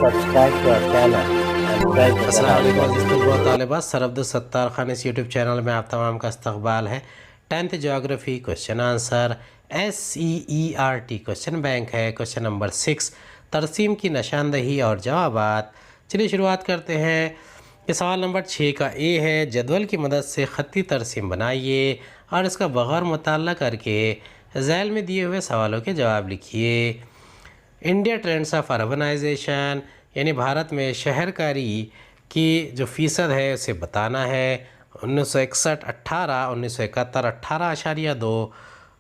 subscribe to our channel and press the bell अस्सलाम वालेकुम icon. अज़ीज़ तलबा तालिबात। सर अब्दुल सत्तार खान इस यूट्यूब चैनल में आप तमाम का इस्तकबाल है। 10th geography question answer SEERT question bank है। क्वेश्चन नंबर 6 तरसीम की निशानदही और जवाबात। चलिए शुरुआत करते हैं। ये सवाल नंबर 6 का ए है, जदवल की मदद से ख़त्ती तरसीम बनाइए और इसका बग़ौर मुताला करके झैल में दिए हुए सवालों के जवाब लिखिए। इंडिया ट्रेंड्स ऑफ अर्बनाइजेशन यानी भारत में शहरकारी की जो फ़ीसद है उसे बताना है। 1961 18, 1971 18.2,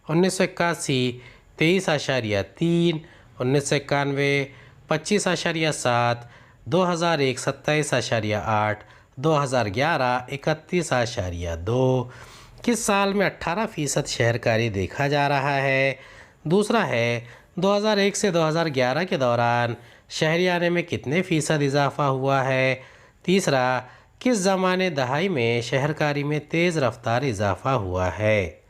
1981 23.3, 1991 25.7, 2001 27.8, 2011 31.2। किस साल में 18% शहरकारी देखा जा रहा है? दूसरा है 2001 से 2011 के दौरान शहरियाने में कितने फ़ीसद इजाफा हुआ है? तीसरा, किस ज़माने दहाई में शहरकारी में तेज़ रफ्तार इजाफा हुआ है?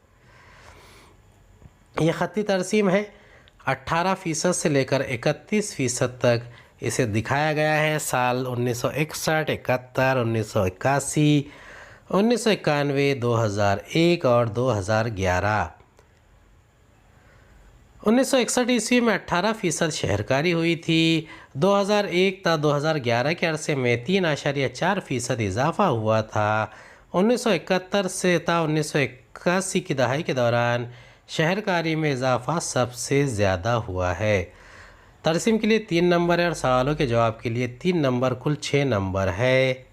यह ख़त्ती तरसीम है। 18% से लेकर 31% तक इसे दिखाया गया है। साल 1961, 71, 1981, 1991, 2001 और 2011। 1961 ईस्वी में 18% शहरकारी हुई थी। 2001 था 2011 के अरसे में 3.4% इजाफा हुआ था। 1971 से था 1981 की दहाई के दौरान शहरकारी में इजाफा सबसे ज़्यादा हुआ है। तरसीम के लिए 3 नंबर है और सवालों के जवाब के लिए 3 नंबर, कुल 6 नंबर है।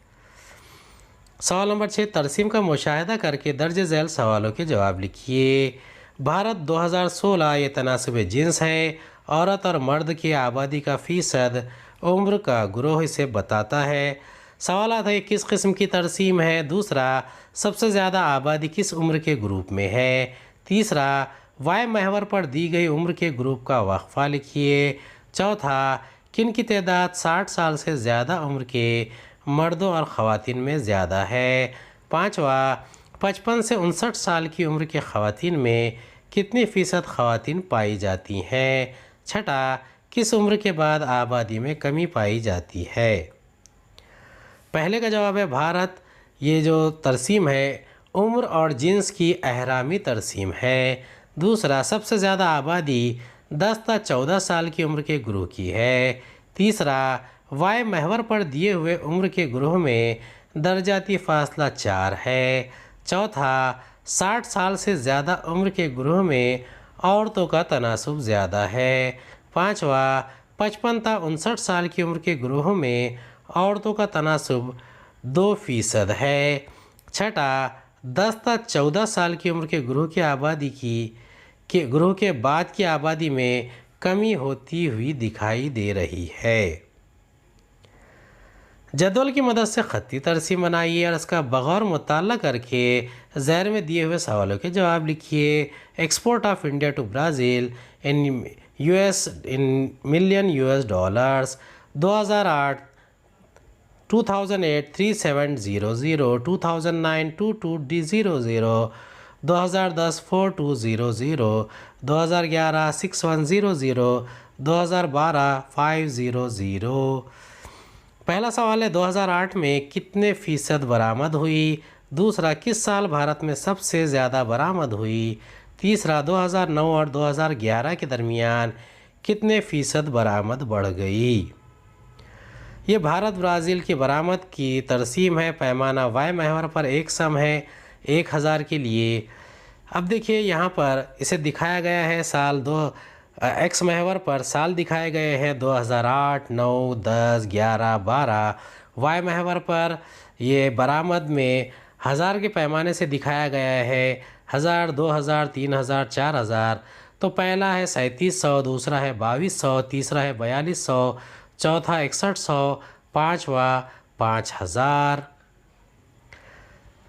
सवाल नंबर 6, तरसीम का मुशाहिदा करके दर्ज झैल सवालों के जवाब लिखिए। भारत 2016 ये तनासब जिन्स है। औरत और मर्द की आबादी का फ़ीसद उम्र का ग्रोह इसे बताता है। सवाल है किस किस्म की तरसीम है? दूसरा, सबसे ज़्यादा आबादी किस उम्र के ग्रुप में है? तीसरा, वाय महवर पर दी गई उम्र के ग्रुप का वक्फा लिखिए। चौथा, किन की तादाद 60 साल से ज़्यादा उम्र के मर्दों और ख़वातीन में ज़्यादा है? पाँचवा, 55 से 59 साल की उम्र के ख़वातीन में कितनी फ़ीसद ख़वातीन पाई जाती हैं? छठा, किस उम्र के बाद आबादी में कमी पाई जाती है? पहले का जवाब है भारत। ये जो तरसीम है उम्र और जिन्स की अहरामी तरसीम है। दूसरा, सबसे ज़्यादा आबादी 10 से 14 साल की उम्र के ग्रोह की है। तीसरा, वाय महवर पर दिए हुए उम्र के ग्रोह में दर्जाती फासला 4 है। चौथा, 60 साल से ज़्यादा उम्र के ग्रोह में औरतों का तनासुब ज़्यादा है। पाँचवा, 55 से 59 साल की उम्र के ग्रोह में औरतों का तनासुब 2% है। छठा, 10 से 14 साल की उम्र के ग्रोह की आबादी के ग्रोह के बाद की आबादी में कमी होती हुई दिखाई दे रही है। जदवल की मदद से ख़त्ती तरसीम बनाइए और इसका बग़ौर मुताला करके ज़ैर में दिए हुए सवालों के जवाब लिखिए। Export of India to Brazil in US in million US dollars. 2008 2008 3700, 2009 2200, 2010 4200, 2011 6100, 2012 500। पहला सवाल है 2008 में कितने फ़ीसद बरामद हुई? दूसरा, किस साल भारत में सबसे ज़्यादा बरामद हुई? तीसरा, 2009 और 2011 के दरमियान कितने फ़ीसद बरामद बढ़ गई? ये भारत ब्राज़ील की बरामद की तरसीम है। पैमाना वाय महवर पर एक सम है 1000 के लिए। अब देखिए यहाँ पर इसे दिखाया गया है साल एक्स महवर पर साल दिखाए गए हैं 2008, 9, 10, 11, 12। वाय महवर पर ये बरामद में हज़ार के पैमाने से दिखाया गया है। 1000, 2000, 3000, 4000। तो पहला है 3700, दूसरा है 2200, तीसरा है 4200, चौथा 6100, पाँचवा 5000।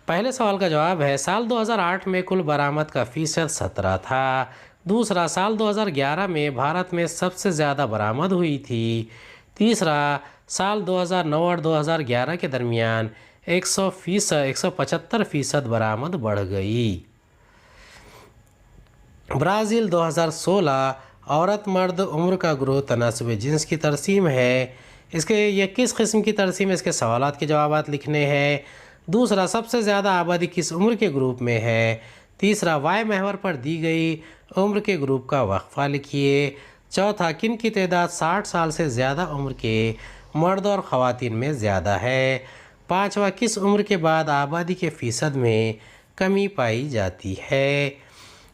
पहले सवाल का जवाब है साल 2008 में कुल बरामद का फ़ीसद 17 था। दूसरा, साल 2011 में भारत में सबसे ज़्यादा बरामद हुई थी। तीसरा, साल 2009 और 2011 के दरमियान 175% बरामद बढ़ गई। ब्राज़ील 2016 औरत मर्द उम्र का ग्रोह तनासुब जिन्स की तरसीम है। इसके ये किस किस्म की तरसीम है, इसके सवालात के जवाबात लिखने हैं। दूसरा, सबसे ज़्यादा आबादी किस उम्र के ग्रुप में है। तीसरा, वाई महवर पर दी गई उम्र के ग्रुप का वक्फा लिखिए। चौथा, किन की तादाद 60 साल से ज़्यादा उम्र के मर्द और ख़वातीन में ज़्यादा है। पाँचवा, किस उम्र के बाद आबादी के फ़ीसद में कमी पाई जाती है।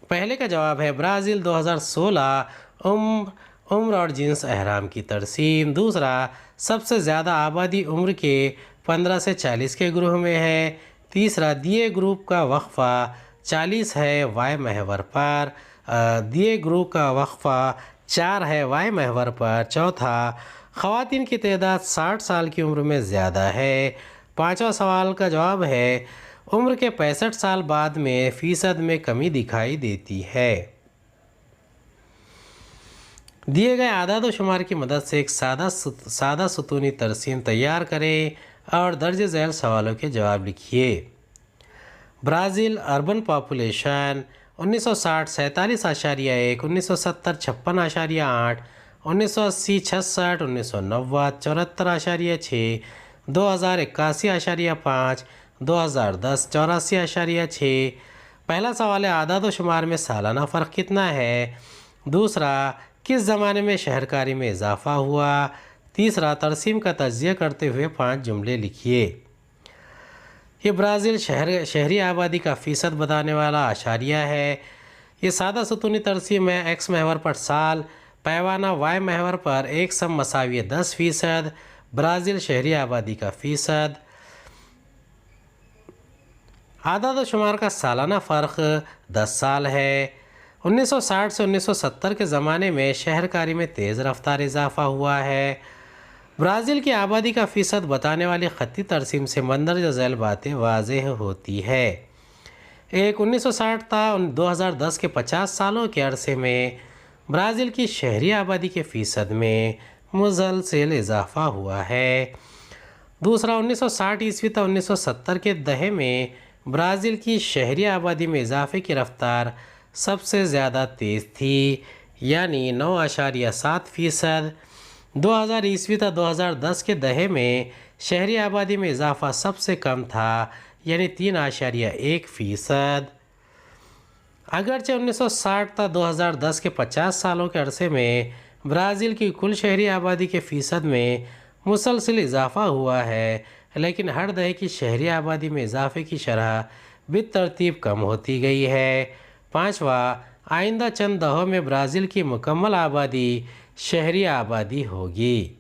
पहले का जवाब है ब्राज़ील 2016 उम्र और जिन्स अहराम की तरसीम। दूसरा, सबसे ज़्यादा आबादी उम्र के 15 से 40 के ग्रुप में है। तीसरा, दिए ग्रुप का वक्फा 40 है वाई महवर पर। दिए ग्रुप का वक्फा 4 है वाई महवर पर। चौथा, ख़वातीन की तादाद 60 साल की उम्र में ज़्यादा है। पाँचवा सवाल का जवाब है उम्र के 65 साल बाद में फ़ीसद में कमी दिखाई देती है। दिए गए आदाद व शुमार की मदद से एक सादा सुतूनी तरसीम तैयार करें और दर्ज झैल सवालों के जवाब लिखिए। Brazil urban population 1960 47.1, 1970 56.8, 1980 66, 1990 74.6, 2000 81.5, 2010 84.6। पहला सवाल है आदाद व शुमार में सालाना फ़र्क कितना है। दूसरा, किस ज़माने में शहरकारी में इजाफ़ा हुआ। तीसरा, तरसीम का तज्ज़िया करते हुए 5 जुमले लिखिए। ये ब्राज़ील शहरी आबादी का फ़ीसद बताने वाला आशारिया है। ये सादा सुतूनी तरसीम है। एक्स महवर पर साल, पैमाना वाई महवर पर एक सम मसावी 10%। ब्राज़ील शहरी आबादी का फ़ीसद। आदाद व शुमार का सालाना फ़र्क 10 साल है। 1960 से 1970 के ज़माने में शहरकारी में तेज़ रफ्तार इजाफ़ा हुआ है। ब्राज़ील की आबादी का फ़ीसद बताने वाली ख़त्ती तरसीम से मंदरजा झैल बातें वाज़ेह होती है। एक 1960 था 2010 के 50 सालों के अरसे में ब्राज़ील की शहरी आबादी के फ़ीसद में मुसलसल इजाफ़ा हुआ है। दूसरा, 1960 ईस्वी था 1970 के दहे में ब्राज़ील की शहरी आबादी में इजाफ़े की रफ्तार सबसे ज़्यादा तेज़ थी, यानी 9.7%। 2000 ईस्वी था 2010 के दहे में शहरी आबादी में इजाफ़ा सबसे कम था, यानी 3.1%। अगरचे 1960 था 2010 के 50 सालों के अरसे में ब्राज़ील की कुल शहरी आबादी के फ़ीसद में मुसलसल इजाफ़ा हुआ है, लेकिन हर दहे की शहरी आबादी में इजाफ़े की शरह बितरतीब कम होती गई है। पाँचवा, आइंदा चंद दहों में ब्राज़ील की मुकम्मल आबादी शहरी आबादी होगी।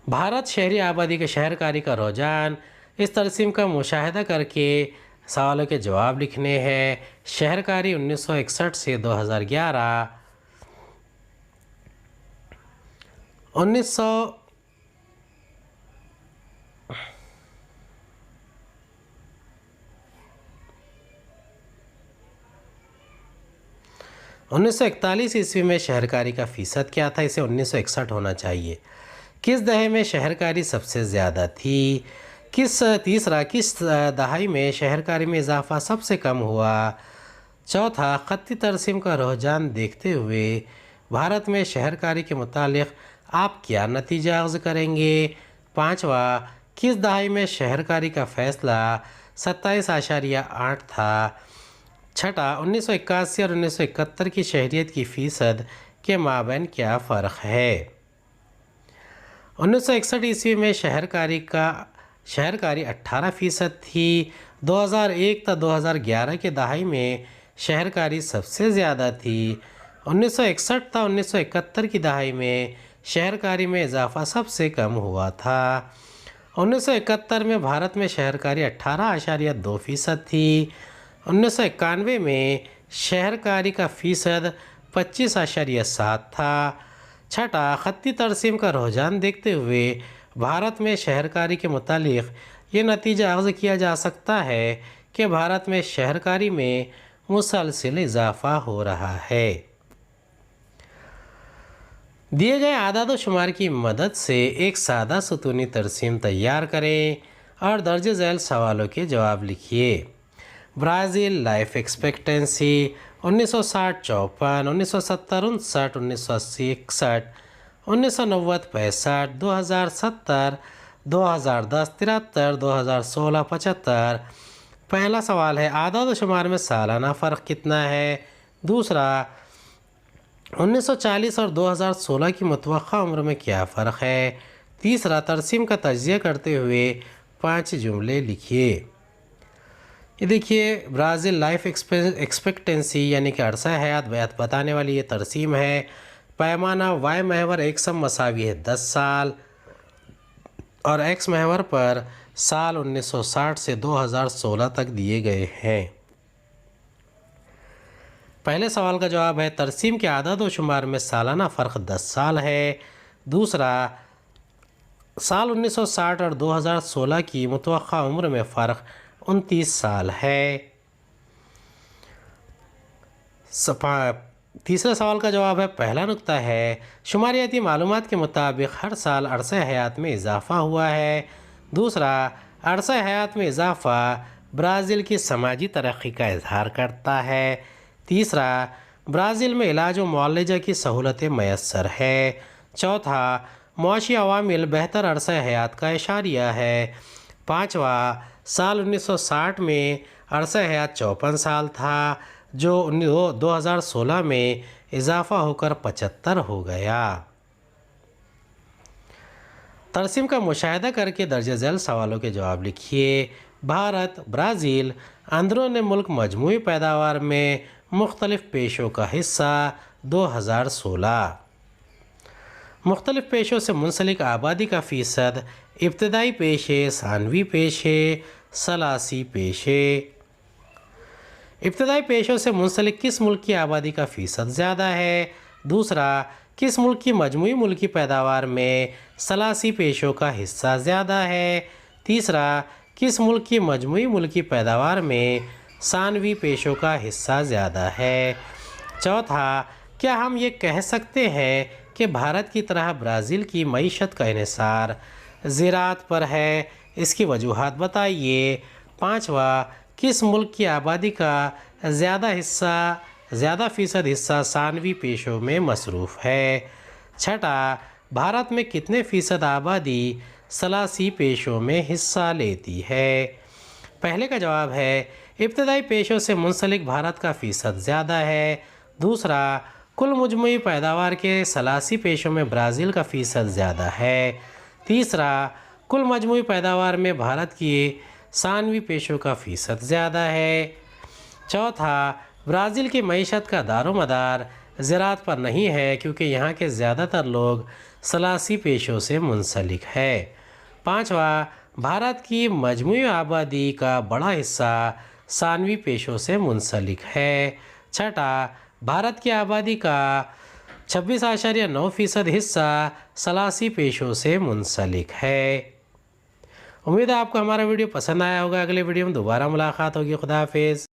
भारत शहरी आबादी के शहरकारी का रुझान। इस तरसीम का मुशाहिदा करके सवालों के जवाब लिखने हैं। शहरकारी 1961 से 2011, 1941 ईस्वी में शहरकारी का फ़ीसद क्या था, इसे 1961 होना चाहिए। किस दहे में शहरकारी सबसे ज़्यादा थी। तीसरा, किस दहाई में शहरकारी में इजाफ़ा सबसे कम हुआ। चौथा, ख़त्ती तरसीम का रुझान देखते हुए भारत में शहरकारी के मुतालिक आप क्या नतीजा अख़ज़ करेंगे। पाँचवा, किस दहाई में शहरकारी का फ़ैसला 27.8 था। छठा, 1981 और 1971 की शहरियत की फ़ीसद के माबैन क्या फ़र्क है। 1961 ईस्वी में शहरकारी 18% थी। 2001 तक 2011 के दहाई में शहरकारी सबसे ज़्यादा थी। 1961 तक 1971 की दहाई में शहरकारी में इजाफ़ा सबसे कम हुआ था। 1971 में भारत में शहरकारी 18.2% थी। 1991 में शहरकारी का फ़ीसद 25.7 था। छठा, ख़त्ती तरसीम का रुझान देखते हुए भारत में शहरकारी के मुतालिक ये नतीजा अख़ज़ किया जा सकता है कि भारत में शहरकारी में मुसलसल इजाफ़ा हो रहा है। दिए गए आदाद व शुमार की मदद से एक सादा सुतूनी तरसीम तैयार करें और दर्ज झैल सवालों के जवाब लिखिए। Brazil life expectancy 1960 54, 1970 59, 1980 61, 1990 65, 2070 2010 73, 2016 75। पहला सवाल है आदाद व शुमार में सालाना फ़र्क कितना है। दूसरा 1940 और 2016 की मुतवक्का उम्र में क्या फ़र्क है। तीसरा तरसीम का तजिया करते हुए 5 जुमले लिखिए। ये देखिए ब्राज़ील लाइफ एक्सपेक्टेंसी यानी कि अरसा हयात बताने वाली ये तरसीम है। पैमाना वाई महवर एकसम मसावी है 10 साल और एक्स महवर पर साल 1960 से 2016 तक दिए गए हैं। पहले सवाल का जवाब है तरसीम के आदद व शुमार में सालाना फ़र्क 10 साल है। दूसरा साल 1960 और 2016 की मुतवक्का उम्र में फ़र्क 29 साल है। तीसरे सवाल का जवाब है पहला नुक्ता है शुमारियाती मालूमात के मुताबिक हर साल अरसा हयात में इजाफ़ा हुआ है। दूसरा अरसा हयात में इजाफ़ा ब्राज़ील की समाजी तरक्की का इजहार करता है। तीसरा ब्राज़ील में इलाज व मुआलजा की सहूलतें मैसर है। चौथा मुआशी अवामिल बेहतर अरसा हयात का इशारिया है। पाँचवा साल 1960 में अरसा हयात 54 साल था जो 2016 में इजाफ़ा होकर 75 हो गया। तरसीम का मुशाहिदा करके दर्ज झैल सवालों के जवाब लिखिए। भारत ब्राज़ील अंदरून मुल्क मजमूई पैदावार में मुख्तलिफ़ पेशों का हिस्सा 2016। मुख्तलिफ़ पेशों से मुंसलिक आबादी का फ़ीसद इब्तदाई पेशे, सानवी पेशे, सलासी पेशे। इब्तदाई पेशों से मुंसलिक किस मुल्क की आबादी का फ़ीसद ज़्यादा है। दूसरा किस मुल्क की मजमूई मुल्की पैदावार में सलासी पेशों का हिस्सा ज़्यादा है। तीसरा किस मुल्क की मजमूई मुल्की पैदावार में सानवी पेशों का हिस्सा ज़्यादा है। चौथा क्या हम ये कह सकते हैं कि भारत की तरह ब्राज़ील की मईशत का इन्हिसार ज़राअत पर है, इसकी वजूहात बताइए। पाँचवा किस मुल्क की आबादी का ज़्यादा फ़ीसद हिस्सा सानवी पेशों में मसरूफ़ है। छठा भारत में कितने फ़ीसद आबादी सलासी पेशों में हिस्सा लेती है। पहले का जवाब है इब्तदाई पेशों से मुंसलिक भारत का फ़ीसद ज़्यादा है। दूसरा कुल मजमूई पैदावार के सलासी पेशों में ब्राज़ील का फ़ीसद ज़्यादा है। तीसरा कुल मजमूई पैदावार में भारत की सानवी पेशों का फ़ीसद ज़्यादा है। चौथा ब्राज़ील की मईशत का दारोमदार ज़राअत पर नहीं है क्योंकि यहाँ के ज़्यादातर लोग सलासी पेशों से मुंसलिक है। पाँचवा भारत की मजमूई आबादी का बड़ा हिस्सा सानवी पेशों से मुंसलिक है। छठा भारत की आबादी का 26.9% हिस्सा सलासी पेशों से मुंसलिक है। उम्मीद है आपको हमारा वीडियो पसंद आया होगा। अगले वीडियो में दोबारा मुलाकात होगी। खुदा हाफिज़।